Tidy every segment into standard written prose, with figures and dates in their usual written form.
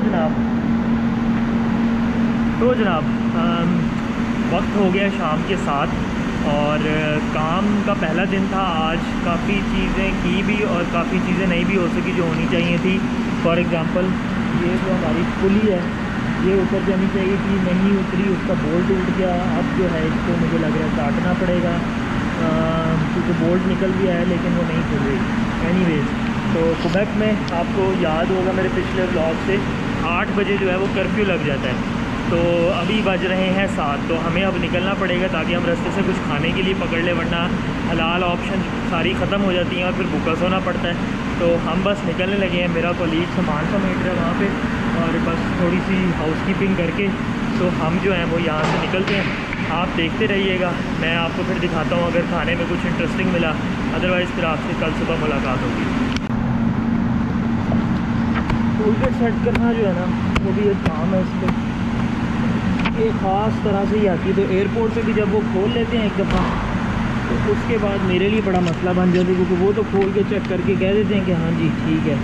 जनाब वक्त हो गया शाम के 7 और काम का पहला दिन था आज। काफ़ी चीज़ें की भी और काफ़ी चीज़ें नहीं भी हो सकी जो होनी चाहिए थी। फॉर एग्ज़ाम्पल ये जो हमारी पुली है ये ऊपर जानी चाहिए थी, नहीं उतरी, उसका बोल्ट टूट गया। अब जो है इसको मुझे लग रहा है काटना पड़ेगा क्योंकि बोल्ट निकल भी आया लेकिन वो नहीं खुल रही। एनीवेज, तो क्वेबेक में आपको याद होगा मेरे पिछले व्लॉग से 8 बजे जो है वो कर्फ्यू लग जाता है। तो अभी बज रहे हैं 7, तो हमें अब निकलना पड़ेगा ताकि हम रास्ते से कुछ खाने के लिए पकड़ ले, वरना हलाल ऑप्शन सारी ख़त्म हो जाती हैं और फिर भूखा सोना पड़ता है। तो हम बस निकलने लगे हैं। मेरा कलीग सामान समेट रहा है वहाँ पे और बस थोड़ी सी हाउसकीपिंग करके तो हम जो हैं वो यहाँ से निकलते हैं। आप देखते रहिएगा, मैं आपको फिर दिखाता हूँ अगर खाने में कुछ इंटरेस्टिंग मिला। अदरवाइज़ फिर आपसे कल सुबह मुलाकात होगी। टूल किट सेट करना जो है ना वो भी एक काम है, इस पर एक ख़ास तरह से ही आती है। तो एयरपोर्ट पे भी जब वो खोल लेते हैं एक दफ़ा तो उसके बाद मेरे लिए बड़ा मसला बन जाता है क्योंकि वो तो खोल के चेक करके कह देते हैं कि हाँ जी ठीक है।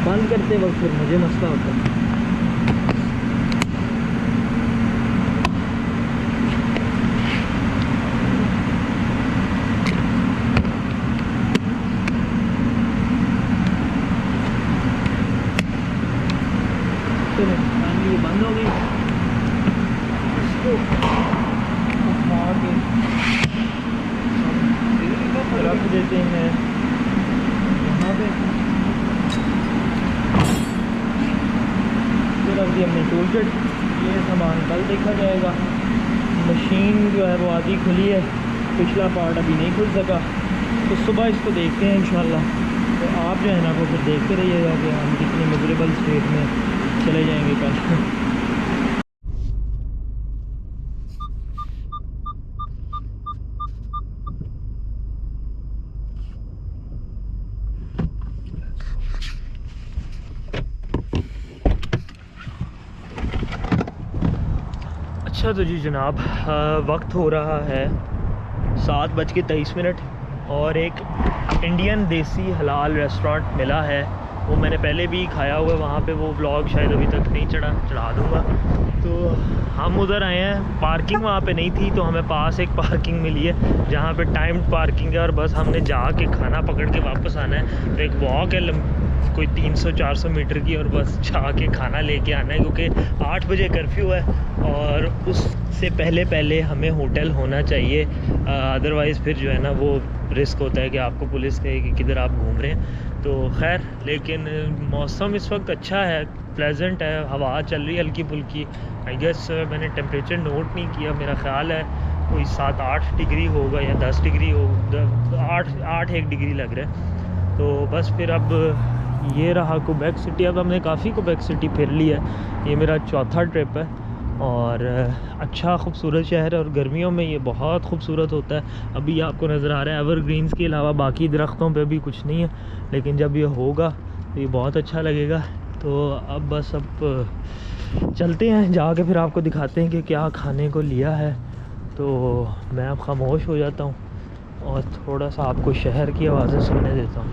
बंद करते वक्त फिर मुझे मसला होता है। चलो ये बंद हो गई, रख देते हैं यहाँ पे। फिर रख दिया हमने टूल किट। ये सामान कल देखा जाएगा। मशीन जो है वो आधी खुली है, पिछला पार्ट अभी नहीं खुल सका, तो सुबह इसको देखते हैं इंशाल्लाह। तो आप जो है ना वो फिर देखते रहिएगा कि हम कितने मेजरेबल स्टेट में चले जाएंगे कल। अच्छा तो जी जनाब, वक्त हो रहा है 7:23 और एक इंडियन देसी हलाल रेस्टोरेंट मिला है। वो मैंने पहले भी खाया हुआ है वहाँ पे, वो व्लॉग शायद अभी तक नहीं चढ़ा दूँगा। तो हम उधर आए हैं, पार्किंग वहाँ पे नहीं थी तो हमें पास एक पार्किंग मिली है जहाँ पे टाइम्ड पार्किंग है और बस हमने जाके खाना पकड़ के वापस आना है। तो एक वॉक है कोई 300-400 मीटर की और बस जाके खाना लेके आना है क्योंकि 8 बजे कर्फ्यू है और उससे पहले हमें होटल होना चाहिए। अदरवाइज़ फिर जो है ना वो रिस्क होता है कि आपको पुलिस कहे कि किधर आप घूम रहे हैं। तो खैर, लेकिन मौसम इस वक्त अच्छा है, प्लेजेंट है, हवा चल रही है हल्की फुल्की। आई गेस मैंने टेम्परेचर नोट नहीं किया, मेरा ख़्याल है कोई 7-8 डिग्री होगा या 10 डिग्री हो, 8-1 डिग्री लग रहा है। तो बस फिर अब ये रहा क्वेबेक सिटी। अब हमने काफ़ी क्वेबेक सिटी फिर ली है, ये मेरा चौथा ट्रिप है और अच्छा खूबसूरत शहर है और गर्मियों में ये बहुत खूबसूरत होता है। अभी आपको नज़र आ रहा है एवरग्रीन्स के अलावा बाकी दरख्तों पे भी कुछ नहीं है, लेकिन जब ये होगा तो ये बहुत अच्छा लगेगा। तो अब बस अब चलते हैं, जाके फिर आपको दिखाते हैं कि क्या खाने को लिया है। तो मैं अब खामोश हो जाता हूँ और थोड़ा सा आपको शहर की आवाज़ें सुनने देता हूँ।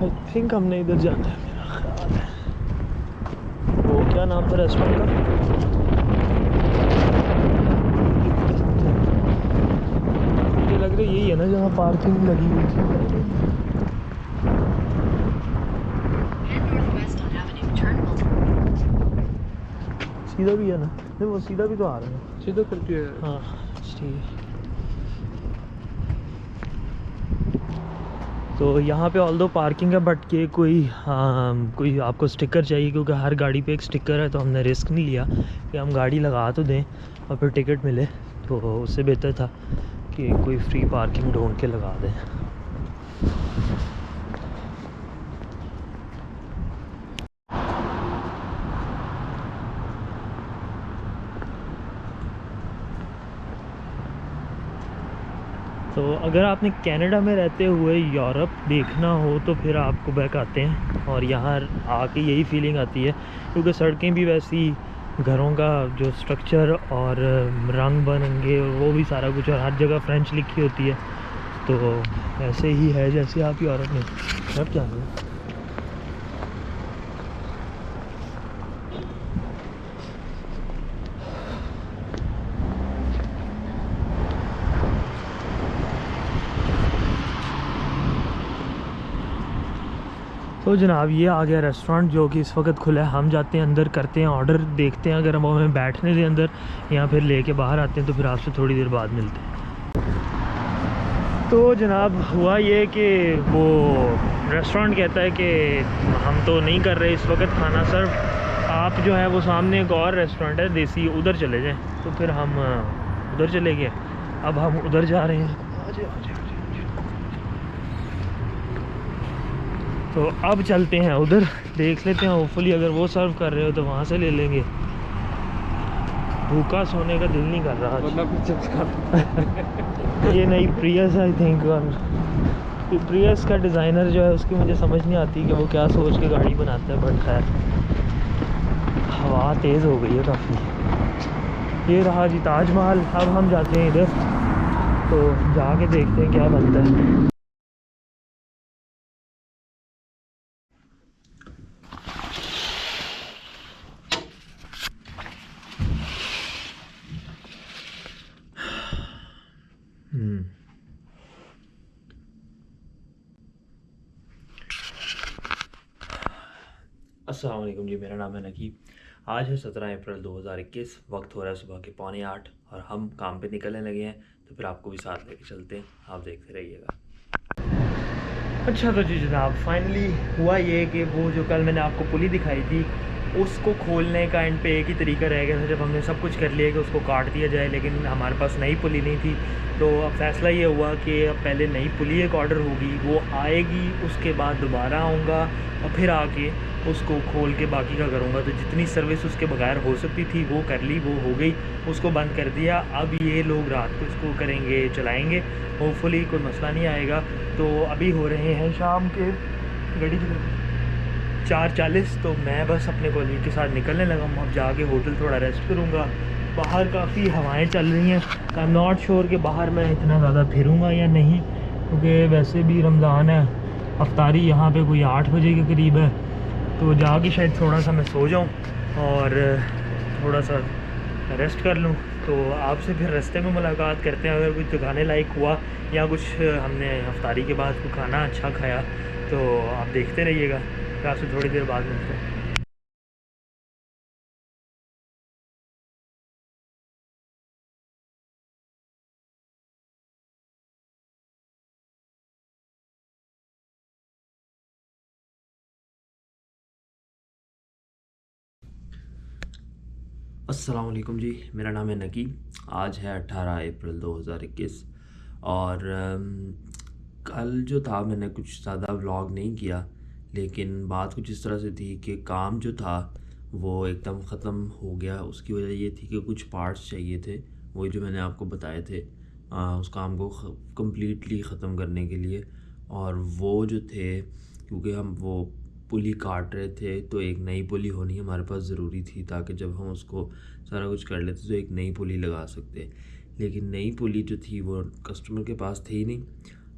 आई थिंक हमने इधर जाना है, मेरा ख्याल है। वो क्या नाम था रेस्टोरेंट का? मुझे लग रहा है यही है ना जहाँ पार्किंग लगी हुई थी। सीधा भी है ना? नहीं, वो सीधा भी तो आ रहा है। सीधा करके हाँ ठीक है। तो यहाँ पे ऑल दो पार्किंग है, बट ये कोई आपको स्टिकर चाहिए, क्योंकि हर गाड़ी पे एक स्टिकर है। तो हमने रिस्क नहीं लिया कि हम गाड़ी लगा तो दें और फिर टिकट मिले, तो उससे बेहतर था कि कोई फ्री पार्किंग ढूंढ के लगा दें। तो अगर आपने कनाडा में रहते हुए यूरोप देखना हो तो फिर आप क्वेबेक आते हैं, और यहाँ आके यही फीलिंग आती है, क्योंकि सड़कें भी वैसी, घरों का जो स्ट्रक्चर और रंग बिरंगे और वो भी सारा कुछ, और हर जगह फ्रेंच लिखी होती है। तो ऐसे ही है जैसे आप यूरोप में। अब क्या है, तो जनाब ये आ गया रेस्टोरेंट जो कि इस वक्त खुला है। हम जाते हैं अंदर, करते हैं ऑर्डर, देखते हैं अगर हम हमें बैठने दें अंदर या फिर लेके बाहर आते हैं, तो फिर आपसे थोड़ी देर बाद मिलते हैं। तो जनाब हुआ ये कि वो रेस्टोरेंट कहता है कि हम तो नहीं कर रहे इस वक्त खाना सर्व, आप जो है वो सामने एक और रेस्टोरेंट है देसी, उधर चले जाएँ। तो फिर हम उधर चले गए, अब हम उधर जा रहे हैं। तो अब चलते हैं उधर, देख लेते हैं, होपफुली अगर वो सर्व कर रहे हो तो वहाँ से ले लेंगे। भूखा सोने का दिल नहीं कर रहा आज। ये नई प्रियस आई थिंक, प्रियस का डिज़ाइनर जो है उसकी मुझे समझ नहीं आती कि वो क्या सोच के गाड़ी बनाता है, बट खैर हवा तेज़ हो गई है काफ़ी। ये रहा जी ताजमहल। अब हम जाते हैं इधर, तो जाके देखते हैं क्या बनता है। अस्सलाम वालेकुम जी, मेरा नाम है नकीब। आज है 17 अप्रैल 2021। वक्त हो रहा है सुबह के 7:45 और हम काम पे निकलने लगे हैं। तो फिर आपको भी साथ लेके चलते हैं, आप देखते रहिएगा। अच्छा तो जी जनाब, फाइनली हुआ ये कि वो जो कल मैंने आपको पुली दिखाई थी उसको खोलने का एंड पे एक ही तरीका रह गया था, जब हमने सब कुछ कर लिया कि उसको काट दिया जाए, लेकिन हमारे पास नई पुली नहीं थी। तो अब फैसला ये हुआ कि अब पहले नई पुली एक ऑर्डर होगी, वो आएगी, उसके बाद दोबारा आऊँगा और फिर आके उसको खोल के बाकी का करूँगा। तो जितनी सर्विस उसके बगैर हो सकती थी वो कर ली, वो हो गई, उसको बंद कर दिया। अब ये लोग रात को इसको करेंगे, चलाएँगे, होपफुली कोई मसला नहीं आएगा। तो अभी हो रहे हैं शाम के घड़ी 4:40, तो मैं बस अपने कॉलीग के साथ निकलने लगा हूँ। अब जाके होटल थोड़ा रेस्ट करूँगा। बाहर काफ़ी हवाएं चल रही हैं, आई एम नॉट श्योर कि बाहर मैं इतना ज़्यादा फिरूँगा या नहीं, क्योंकि वैसे भी रमज़ान है, अफ्तारी यहाँ पे कोई 8 बजे के करीब है। तो जाके शायद थोड़ा सा मैं सो जाऊँ और थोड़ा सा रेस्ट कर लूँ। तो आपसे फिर रास्ते में मुलाकात करते हैं, अगर कुछ दिखाने लायक हुआ या कुछ हमने अफ्तारी के बाद कोई खाना अच्छा खाया तो आप देखते रहिएगा। फिर आपसे थोड़ी देर बाद मिलते हैं। अस्सलाम वालेकुम जी, मेरा नाम है नकीब। आज है 18 अप्रैल 2021 और कल जो था मैंने कुछ ज़्यादा व्लॉग नहीं किया, लेकिन बात कुछ इस तरह से थी कि काम जो था वो एकदम ख़त्म हो गया। उसकी वजह ये थी कि कुछ पार्ट्स चाहिए थे, वही जो मैंने आपको बताए थे, उस काम को कम्प्लीटली ख़त्म करने के लिए। और वो जो थे, क्योंकि हम वो पुली काट रहे थे तो एक नई पुली होनी हमारे पास ज़रूरी थी, ताकि जब हम उसको सारा कुछ कर लेते तो एक नई पुली लगा सकते। लेकिन नई पुली जो थी वो कस्टमर के पास थी नहीं,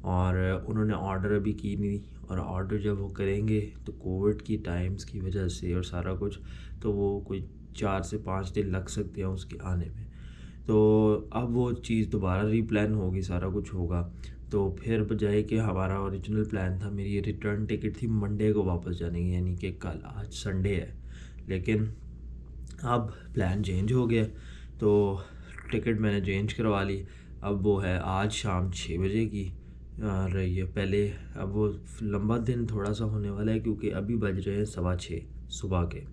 और उन्होंने ऑर्डर अभी की नहीं, और ऑर्डर जब वो करेंगे तो कोविड की टाइम्स की वजह से और सारा कुछ, तो वो कोई 4 से 5 दिन लग सकते हैं उसके आने में। तो अब वो चीज़ दोबारा रीप्लान होगी, सारा कुछ होगा। तो फिर बजाय कि हमारा ओरिजिनल प्लान था, मेरी रिटर्न टिकट थी मंडे को वापस जाने की, यानी कि कल, आज संडे है, लेकिन अब प्लान चेंज हो गया। तो टिकट मैंने चेंज करवा ली, अब वो है आज शाम 6 बजे की और ये पहले अब वो लंबा दिन थोड़ा सा होने वाला है क्योंकि अभी बज रहे हैं 6:15 सुबह के।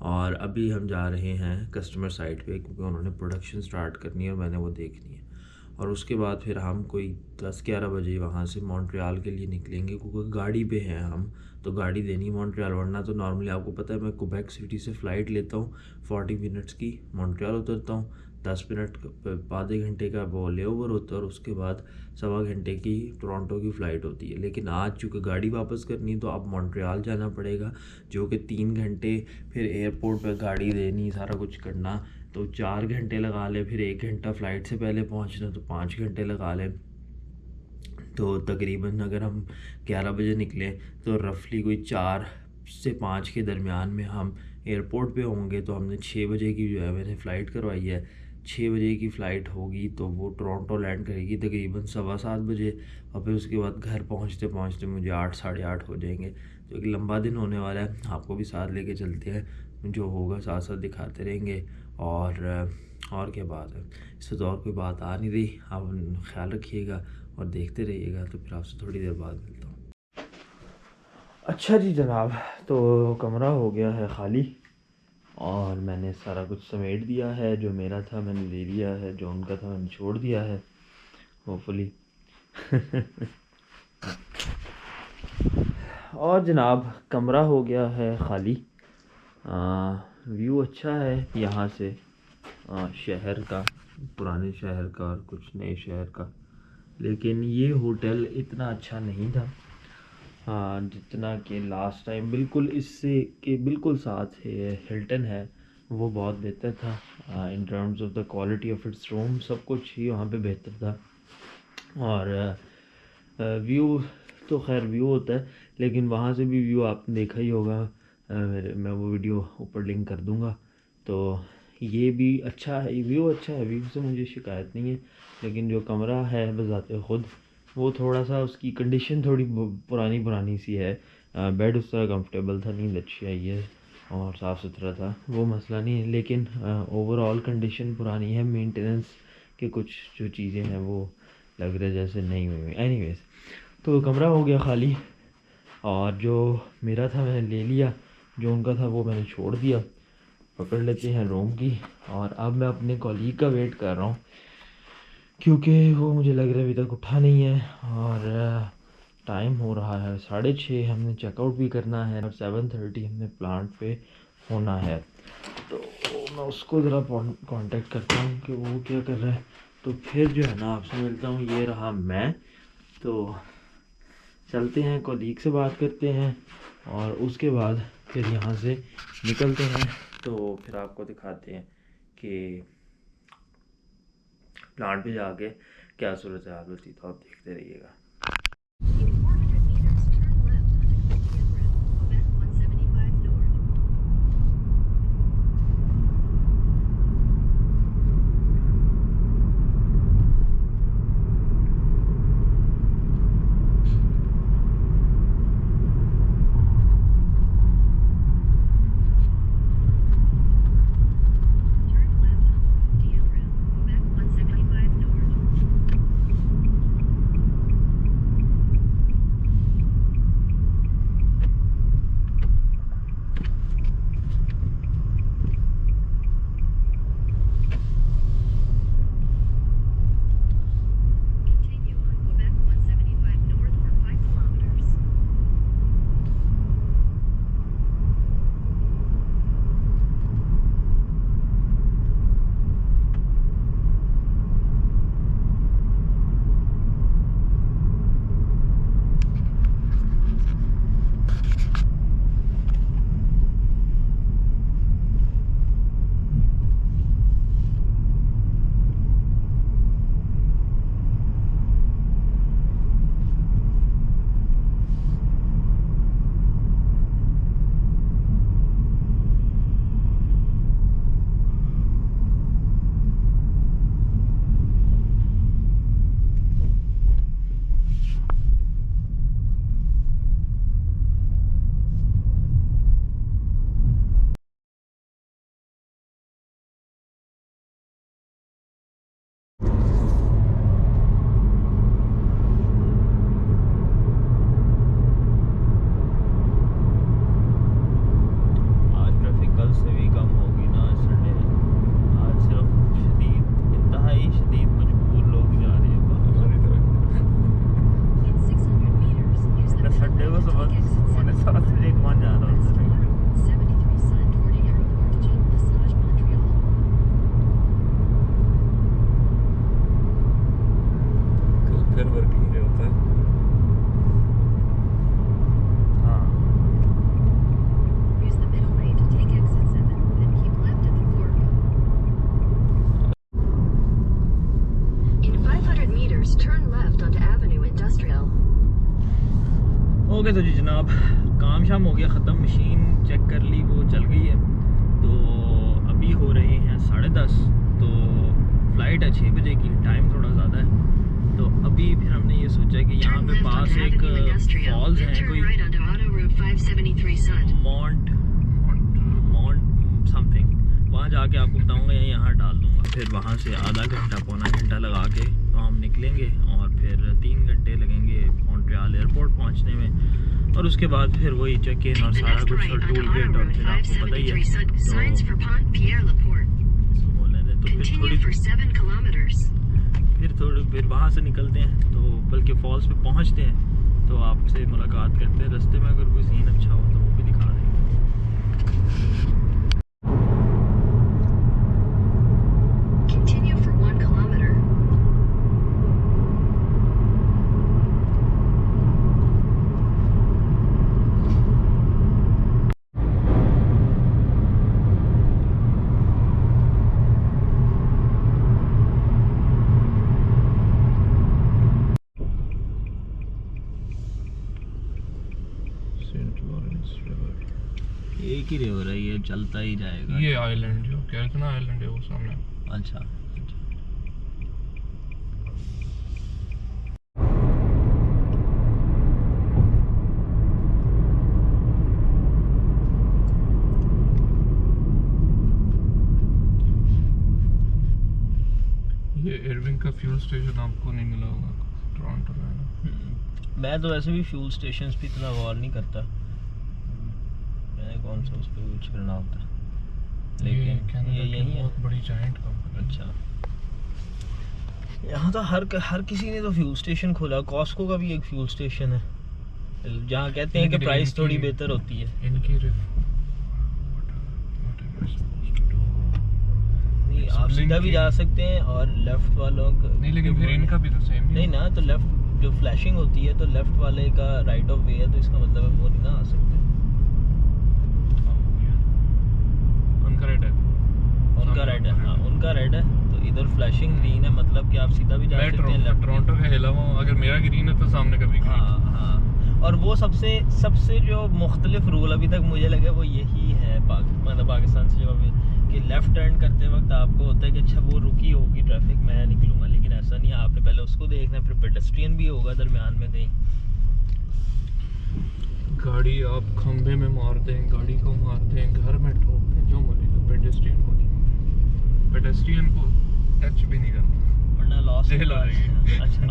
और अभी हम जा रहे हैं कस्टमर साइट पे क्योंकि उन्होंने प्रोडक्शन स्टार्ट करनी है और मैंने वो देखनी है। और उसके बाद फिर हम कोई 10-11 बजे वहाँ से मॉन्ट्रियल के लिए निकलेंगे क्योंकि गाड़ी पे हैं हम, तो गाड़ी देनी मॉन्ट्रियल। वरना तो नॉर्मली आपको पता है मैं क्वेबेक सिटी से फ़्लाइट लेता हूँ 40 मिनट्स की, मॉन्ट्रियल उतरता हूँ, 10 मिनट आधे घंटे का वो ले ओवर होता है और उसके बाद 1.25 घंटे की टोरंटो की फ़्लाइट होती है। लेकिन आज चूँकि गाड़ी वापस करनी है तो अब मॉन्ट्रियल जाना पड़ेगा, जो कि 3 घंटे, फिर एयरपोर्ट पर गाड़ी देनी, सारा कुछ करना, तो 4 घंटे लगा ले, फिर 1 घंटा फ़्लाइट से पहले पहुंचना तो 5 घंटे लगा ले। तो तकरीबन अगर हम 11 बजे निकलें तो रफली कोई 4 से 5 के दरमियान में हम एयरपोर्ट पे होंगे। तो हमने 6 बजे की जो है मैंने फ़्लाइट करवाई है, 6 बजे की फ़्लाइट होगी तो वो टोरंटो लैंड करेगी तकरीबन 7:15 बजे। और फिर उसके बाद घर पहुंचते पहुंचते मुझे 8 साढ़े 8 हो जाएंगे। तो एक लंबा दिन होने वाला है, आपको भी साथ लेके चलते हैं, जो होगा साथ साथ दिखाते रहेंगे। और क्या बात है, इससे तो और कोई बात आ नहीं रही। आप ख्याल रखिएगा और देखते रहिएगा। तो फिर आपसे थोड़ी देर बाद मिलता हूँ। अच्छा जी जनाब, तो कमरा हो गया है खाली और मैंने सारा कुछ समेट दिया है। जो मेरा था मैंने ले लिया है, जो उनका था मैंने छोड़ दिया है होपफुली। और जनाब कमरा हो गया है खाली। व्यू अच्छा है यहाँ से, शहर का, पुराने शहर का और कुछ नए शहर का। लेकिन ये होटल इतना अच्छा नहीं था जितना कि लास्ट टाइम बिल्कुल इससे के बिल्कुल साथ है हिल्टन है, वो बहुत बेहतर था in terms of the quality of its room. सब कुछ ही वहाँ पे बेहतर था। और व्यू तो खैर व्यू होता है, लेकिन वहाँ से भी व्यू आपने देखा ही होगा। मैं वो वीडियो ऊपर लिंक कर दूँगा। तो ये भी अच्छा है, व्यू अच्छा है, व्यू से मुझे शिकायत नहीं है। लेकिन जो कमरा है बज़ाते ख़ुद वो थोड़ा सा, उसकी कंडीशन थोड़ी पुरानी पुरानी सी है। बेड उस तरह कंफर्टेबल था, नींद अच्छी आई है और साफ़ सुथरा था, वो मसला नहीं है। लेकिन ओवरऑल कंडीशन पुरानी है, मेंटेनेंस के कुछ जो चीज़ें हैं वो लग रहे जैसे नहीं हुई। एनीवेज, तो कमरा हो गया खाली और जो मेरा था मैंने ले लिया, जो उनका था वो मैंने छोड़ दिया। पकड़ लेते हैं रूम की। और अब मैं अपने कॉलीग का वेट कर रहा हूँ क्योंकि वो मुझे लग रहा है अभी तक उठा नहीं है। और टाइम हो रहा है 6:30, हमने चेकआउट भी करना है और 7:30 हमने प्लांट पे होना है। तो मैं उसको ज़रा कांटेक्ट करता हूँ कि वो क्या कर रहा है। तो फिर जो है ना आपसे मिलता हूँ। ये रहा मैं, तो चलते हैं, कॉलीग से बात करते हैं और उसके बाद फिर यहाँ से निकलते हैं। तो फिर आपको दिखाते हैं कि प्लांट पे जाके क्या सूरत हाल होती, तो आप देखते रहिएगा। सुबह सुबह 7:15 बजे कौन जा रहा होता है? कल फिर वर्किंग डे होता है। हाँ Use the middle lane to take exit 7, then keep left at the fork. In 500 meters, turn left onto Avenue Industrial. Okay तो जी जनाब, काम शाम हो गया ख़त्म, मशीन चेक कर ली, वो चल गई है। तो अभी हो रहे हैं 10:30, तो फ़्लाइट है 6 बजे की, टाइम थोड़ा ज़्यादा है। तो अभी फिर हमने ये सोचा कि यहाँ पे पास एक फॉल्स है, कोई माउंट समथिंग, वहाँ जाके आपको बताऊँगा या यहाँ डाल दूँगा। फिर वहाँ से आधा घंटा पौना घंटा लगा के तो हम निकलेंगे और फिर 3 घंटे लगेंगे मॉन्ट्रियल एयरपोर्ट पहुँचने में, और उसके बाद फिर वही चेक इन और सारा कुछ और टूल गेट, और फिर आपको पता ही है तो बोले थे। तो फिर वहाँ से निकलते हैं, तो बल्कि फॉल्स पे पहुँचते हैं तो आपसे मुलाकात करते हैं। रास्ते में अगर कोई सीन अच्छा हो तो वो भी दिखा देंगे। Continue for 1 kilometer. Saint Lawrence river, एक ही रिवर है, ये चलता ही जाएगा। ये आइलैंड जो कह रहे थे ना, आइलैंड है वो सामने। अच्छा ये इरविंग का फ्यूल स्टेशन आपको नहीं मिला होगा टोरंटो में ना। मैं तो वैसे भी फ्यूल स्टेशंस पे इतना गौर नहीं करता, मैंने कौन सा उस पर यूज करना होता, लेकिन ये यही है। बहुत बड़ी जायंट कंपनी। अच्छा, यहाँ तो हर किसी ने तो फ्यूल स्टेशन खोला। कॉस्को का भी एक फ्यूल स्टेशन है, जहाँ कहते हैं कि प्राइस थोड़ी बेहतर होती है। इनकी नहीं, आप सीधा भी जा सकते हैं और लेफ्ट वालों का नहीं, लेकिन फिर इनका भी तो सेम नहीं ना, तो लेफ्ट जो फ्लैशिंग होती है तो लेफ्ट वाले का राइट ऑफ वे है, तो इसका मतलब है वो नहीं ना आ सकते। उनका रेड है, उनका रेड है, हाँ उनका रेड है, तो इधर फ्लैशिंग ग्रीन है, मतलब कि आप सीधा भी जा सकते हैं। लेफ्ट टोरंटो का हिला हुआ, अगर मेरा ग्रीन है तो सामने का भी ग्रीन। हाँ हाँ, और वो सबसे जो मुख्तलिफ रूल अभी तक मुझे लगे वो यही है मतलब पाकिस्तान से, जब अभी कि लेफ़्ट टर्न करते वक्त आपको होता है कि अच्छा वो रुकी होगी ट्रैफिक, मैं निकलूँगा, लेकिन ऐसा नहीं है। आपने पहले उसको देखना है, फिर पेडेस्ट्रियन भी होगा दरमियान में कहीं। गाड़ी आप खंभे में मार दें, गाड़ी को मार दें, घर में ठोक दें, जो मर्जी, तो पेडेस्ट्रियन को नहीं, पेडेस्ट्रियन को टच भी नहीं करना, वरना लॉस जेल हो जाएगी। अच्छा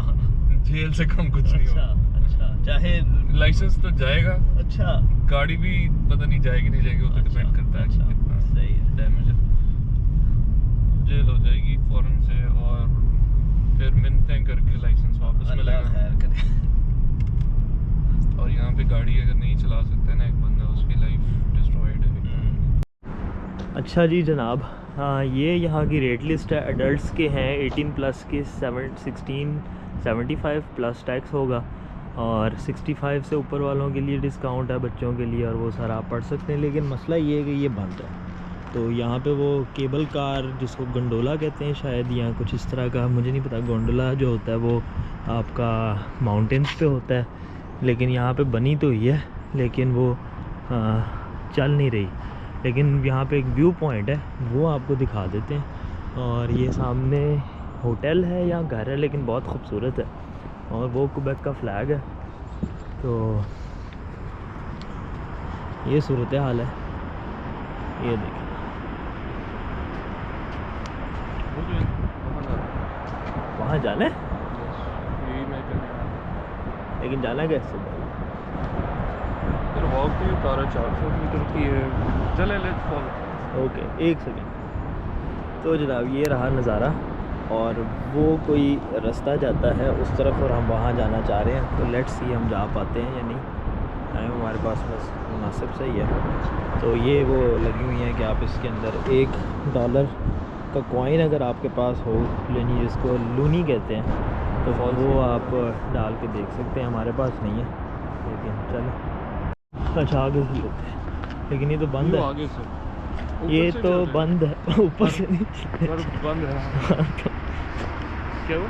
जेल से कम कुछ नहीं होगा। अच्छा, चाहे लाइसेंस तो जाएगा, अच्छा गाड़ी भी पता नहीं जाएगी नहीं जाएगी, वो तो डिपेंड करता है कि कितना सही है। डैमेज है। जेल हो जाएगी फौरन से, और फिर मिन्नतें करके लाइसेंस वापस मिलेगा। खैर करे। और यहाँ पे गाड़ी अगर नहीं चला सकता है ना एक बंदा, उसकी लाइफ डिस्ट्रॉयड है। अच्छा जी जनाब, हाँ ये यहाँ की रेट लिस्ट है। एडल्ट्स के हैं 18 प्लस के 75 प्लस टैक्स होगा, और 65 से ऊपर वालों के लिए डिस्काउंट है, बच्चों के लिए, और वो सारा आप पढ़ सकते हैं। लेकिन मसला ये है कि ये बंद है। तो यहाँ पे वो केबल कार जिसको गंडोला कहते हैं शायद, या कुछ इस तरह का, मुझे नहीं पता। गोंडोला जो होता है वो आपका माउंटेन्स पे होता है, लेकिन यहाँ पे बनी तो ही है, लेकिन वो चल नहीं रही। लेकिन यहाँ पे एक व्यू पॉइंट है, वो आपको दिखा देते हैं। और ये सामने होटल है या घर है, लेकिन बहुत खूबसूरत है, और वो क्वेबेक का फ्लैग है। तो ये सूरत हाल है, ये देखिए। वहाँ जाना है, लेकिन जाना कैसे? फिर वॉक भी उतारा 400 मीटर की है, चले लेट्स फॉलो। ओके, एक सेकेंड। तो जनाब ये रहा नज़ारा, और वो कोई रास्ता जाता है उस तरफ और हम वहाँ जाना चाह रहे हैं, तो लेट्स सी हम जा पाते हैं या नहीं। टाइम हमारे पास बस मुनासिब सही है। तो ये वो लगी हुई हैं कि आप इसके अंदर $1 का कॉइन अगर आपके पास हो, यानी जिसको लूनी कहते हैं, तो वो आप डाल के देख सकते हैं। हमारे पास नहीं है, लेकिन चलो अच्छा आगे से लेते हैं। लेकिन ये तो बंद है, आगे से ये तो बंद है, ऊपर से नहीं बंद है। क्या हुआ?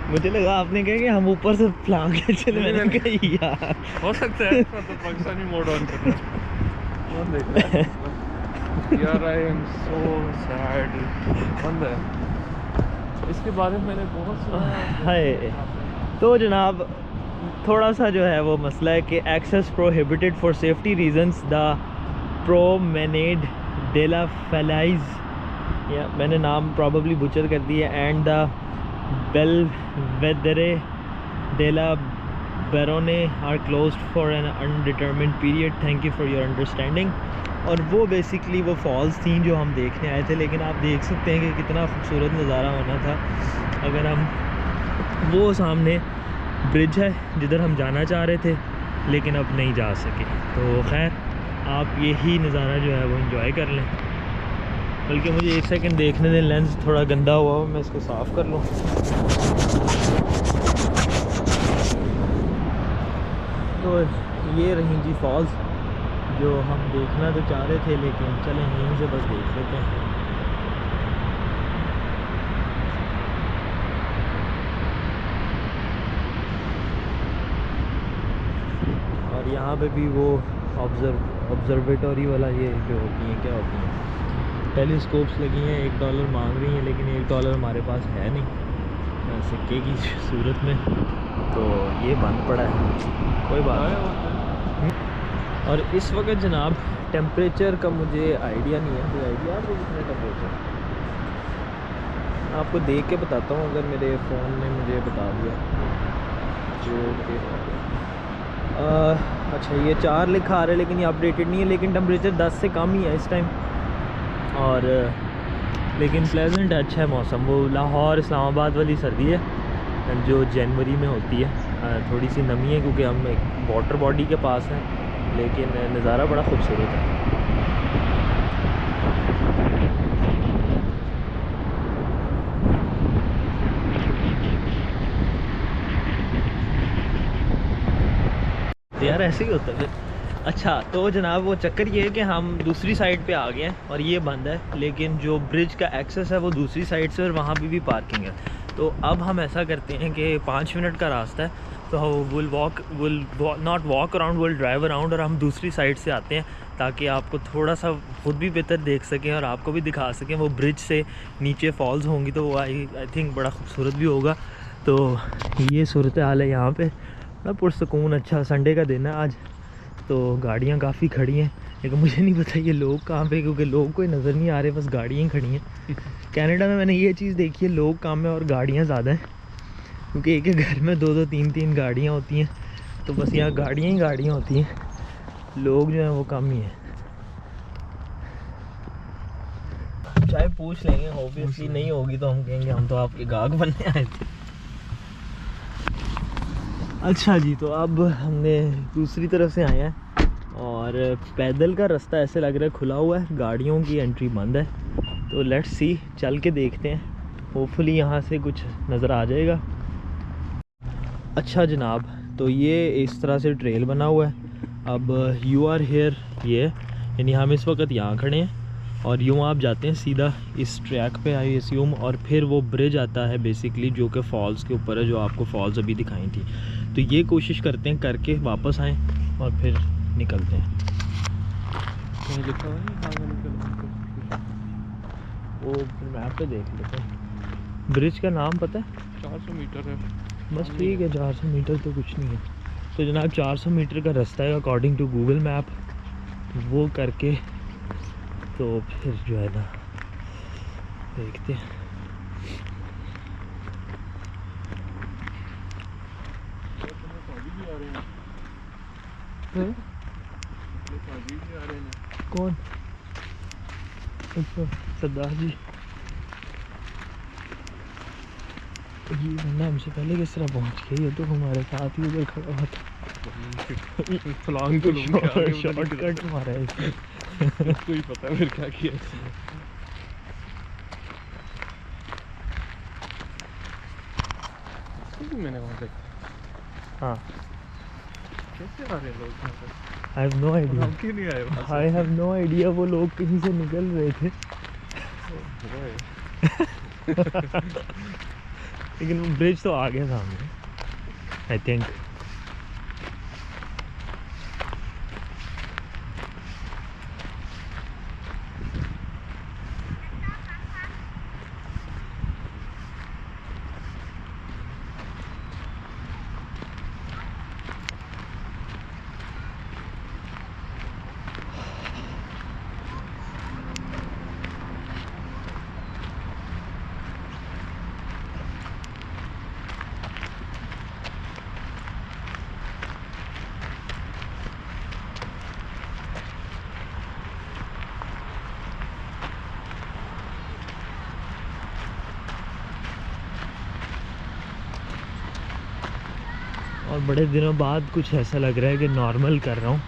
मुझे लगा आपने कहा कि हम ऊपर से फ्लांग के चले, मैंने कहा यार हो सकता है तो पाकिस्तानी मोड ऑन कर कौन देख रहा है यार। I am so sad. बंद है, इसके बारे में मैंने बहुत सुना है। तो जनाब थोड़ा सा जो है वो मसला है कि access prohibited for safety reasons the promenade de la Falaise, या मैंने नाम प्रॉबली बुचर कर दिया, and the Belvedere de la Baronne are closed for an undetermined period, thank you for your understanding. और वो बेसिकली वो फॉल्स थी जो हम देखने आए थे, लेकिन आप देख सकते हैं कि कितना खूबसूरत नज़ारा होना था अगर हम, वो सामने ब्रिज है जिधर हम जाना चाह रहे थे लेकिन अब नहीं जा सके। तो खैर आप यही नज़ारा जो है वो एंजॉय कर लें। बल्कि मुझे 1 सेकंड देखने दें, लेंस थोड़ा गंदा हुआ हो, मैं इसको साफ़ कर लूँ। तो ये रही जी फॉल्स जो हम देखना तो चाह रहे थे, लेकिन चलें यहीं से बस देख लेते हैं। और यहाँ पे भी वो ऑब्जर्वेटरी वाला ये जो होती हैं, क्या होती हैं, टेलीस्कोप्स लगी हैं, $1 मांग रही हैं, लेकिन $1 हमारे पास है नहीं सिक्के की सूरत में, तो ये बंद पड़ा है। कोई बात नहीं। और इस वक्त जनाब टेम्परेचर का मुझे आइडिया नहीं है, कोई आइडिया आपको कितना टेम्परेचर? आपको देख के बताता हूँ, अगर मेरे फ़ोन ने मुझे बता दिया जो कि अच्छा ये 4 लिखा आ रहा है, लेकिन ये अपडेटेड नहीं है, लेकिन टेम्परेचर 10 से कम ही है इस टाइम। और लेकिन प्लेजेंट है, अच्छा है मौसम। वो लाहौर इस्लामाबाद वाली सर्दी है जो जनवरी में होती है, थोड़ी सी नमी है क्योंकि हम एक वाटर बॉडी के पास हैं, लेकिन नज़ारा बड़ा खूबसूरत है। यार ऐसे ही होता है। अच्छा तो जनाब वो चक्कर ये है कि हम दूसरी साइड पे आ गए हैं और ये बंद है, लेकिन जो ब्रिज का एक्सेस है वो दूसरी साइड से, और वहाँ पे भी पार्किंग है। तो अब हम ऐसा करते हैं कि 5 मिनट का रास्ता है, तो will not walk around, will drive around, और हम दूसरी साइड से आते हैं ताकि आपको थोड़ा सा खुद भी बेहतर देख सकें और आपको भी दिखा सकें। वो ब्रिज से नीचे फॉल्स होंगी तो वो आई थिंक बड़ा खूबसूरत भी होगा। तो ये सूरत हाल है यहाँ पे, पुरसकून। अच्छा संडे का दिन है आज, तो गाड़ियाँ काफ़ी खड़ी हैं, लेकिन मुझे नहीं पता ये लोग कहाँ पे, क्योंकि लोग कोई नज़र नहीं आ रहे, बस गाड़ियाँ ही खड़ी हैं। कनाडा में मैंने ये चीज़ देखी है, लोग कम है और गाड़ियाँ ज़्यादा हैं, क्योंकि एक एक घर में 2-2 3-3 गाड़ियाँ होती हैं, तो बस यहाँ गाड़ियाँ ही गाड़ियाँ होती हैं, लोग जो हैं वो कम ही हैं। चाहे पूछ लेंगे, ऑब्वियसली नहीं होगी तो हम कहेंगे हम तो आपके गाहक बनने आए थे। अच्छा जी, तो अब हमने दूसरी तरफ से आए हैं और पैदल का रास्ता ऐसे लग रहा है खुला हुआ है, गाड़ियों की एंट्री बंद है। तो लेट्स सी, चल के देखते हैं, होपफुली यहाँ से कुछ नज़र आ जाएगा। अच्छा जनाब, तो ये इस तरह से ट्रेल बना हुआ है। अब यू आर हेयर, ये यानी हम इस वक्त यहाँ खड़े हैं और यूँ आप जाते हैं सीधा इस ट्रैक पे, आई एस्यूम, और फिर वो ब्रिज आता है बेसिकली जो कि फॉल्स के ऊपर है, जो आपको फॉल्स अभी दिखाई थी। तो ये कोशिश करते हैं करके वापस आएँ और फिर निकलते हैं। वो मैप पे देख लेते हैं। ब्रिज का नाम पता है? 400 मीटर है बस ठीक है, 400 मीटर तो कुछ नहीं है। तो जनाब 400 मीटर का रास्ता है अकॉर्डिंग टू गूगल मैप, वो करके तो फिर जो है ना देखते हैं। कौन? अच्छा सरदार जी, ये बंदा हमसे पहले किस तरह पहुंच गया? ये तो हमारे साथ ही उधर खड़ा हुआ था। फलांग तो लूंगा शॉर्टकट मारा है इसने। इसको ही पता है फिर क्या किया इसने। इसको भी मैंने वहाँ देखा। हाँ, कैसे आ रहे हैं लोग यहाँ पे? आई हैव नो आइडिया, हम क्यों नहीं आए वहाँ से? I have no idea. वो लोग कहीं से निकल रहे थे, ओए, लेकिन ब्रिज तो आ गया सामने आई थिंक। और बड़े दिनों बाद कुछ ऐसा लग रहा है कि नॉर्मल कर रहा हूँ,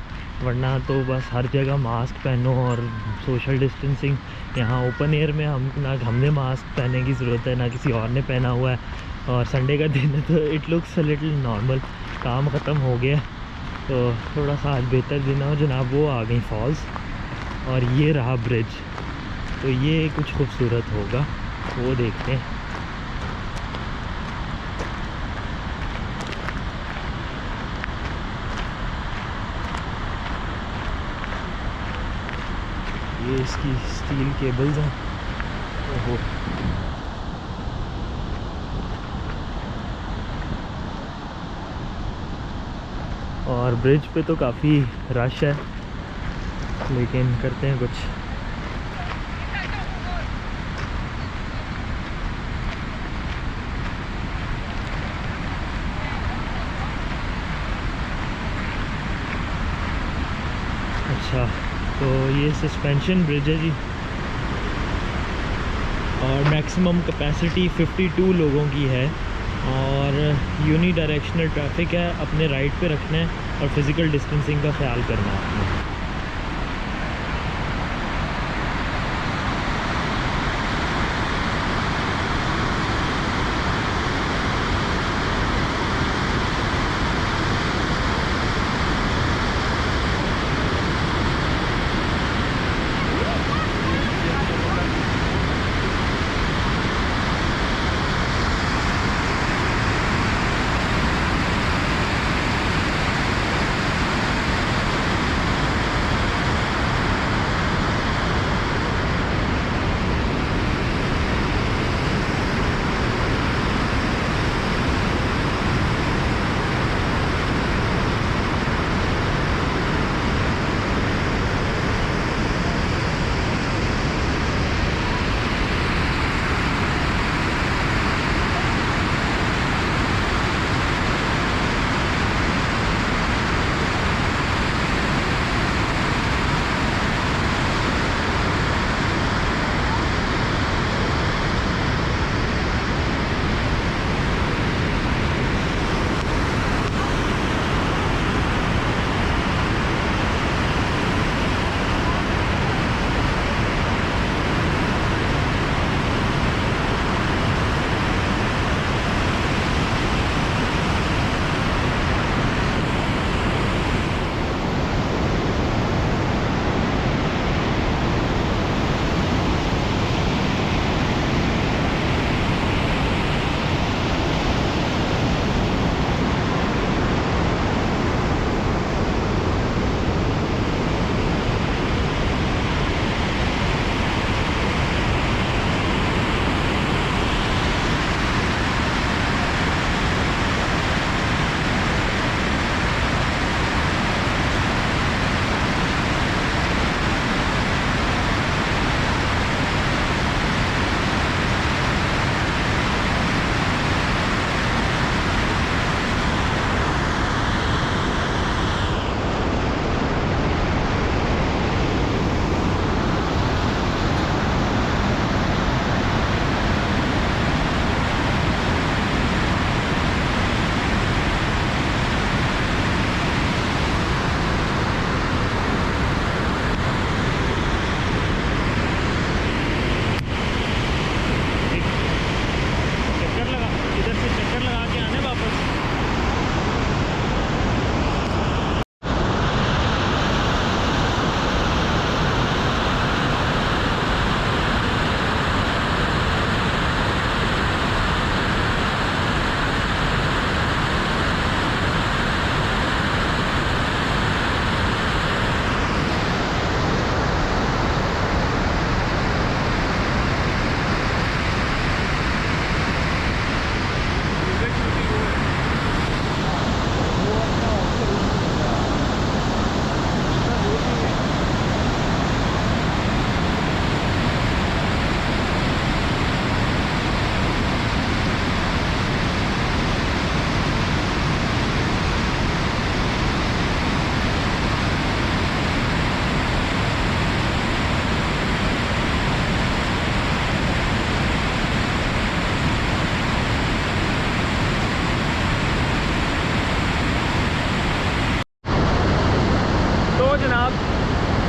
वरना तो बस हर जगह मास्क पहनो और सोशल डिस्टेंसिंग। यहाँ ओपन एयर में हमने मास्क पहनने की ज़रूरत है, ना किसी और ने पहना हुआ है। और संडे का दिन है तो it looks a little normal. काम ख़त्म हो गया तो थोड़ा सा आज बेहतर दिन है। और जनाब वो आ गई फॉल्स और ये रहा ब्रिज, तो ये कुछ खूबसूरत होगा, वो देखते हैं। ये इसकी स्टील केबल्स हैं। ओहो, और ब्रिज पे तो काफ़ी रश है, लेकिन करते हैं कुछ। अच्छा, तो ये सस्पेंशन ब्रिज है जी, और मैक्सिमम कैपेसिटी 52 लोगों की है। और यूनी डायरेक्शनल ट्रैफिक है, अपने राइट पे रखना है और फिज़िकल डिस्टेंसिंग का ख्याल करना है आपने।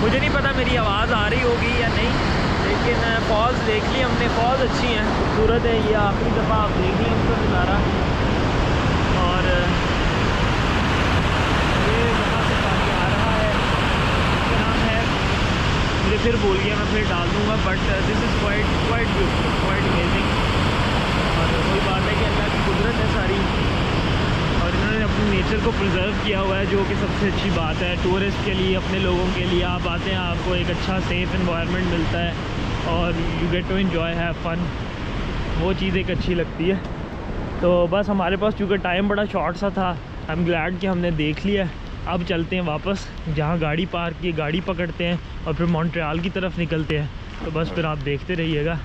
मुझे नहीं पता मेरी आवाज़ आ रही होगी या नहीं, लेकिन फॉल्स देख ली हमने। फॉल्स अच्छी हैं, खूबसूरत है। ये आखिरी दफ़ा आप देख ली हमको नज़ारा। और ये वहाँ से पानी आ रहा है, इसका नाम है, मुझे फिर भूल गया, मैं फिर डाल दूँगा। But this is quite beautiful, quite amazing. और वही बात है कि अल्लाह की कुदरत है सारी, और इन्होंने अपने नेचर को प्रिजर्व किया हुआ है, जो कि सबसे अच्छी बात है। टूरिस्ट के लिए, अपने लोगों के लिए आप आते हैं, आपको एक अच्छा सेफ़ एनवायरनमेंट मिलता है और you get to enjoy, have fun. वो चीज़ एक अच्छी लगती है। तो बस हमारे पास चूँकि टाइम बड़ा शॉर्ट सा था, आई एम ग्लैड कि हमने देख लिया। अब चलते हैं वापस, जहाँ गाड़ी पार्क की, गाड़ी पकड़ते हैं और फिर मॉन्ट्रियल की तरफ निकलते हैं। तो बस फिर आप देखते रहिएगा।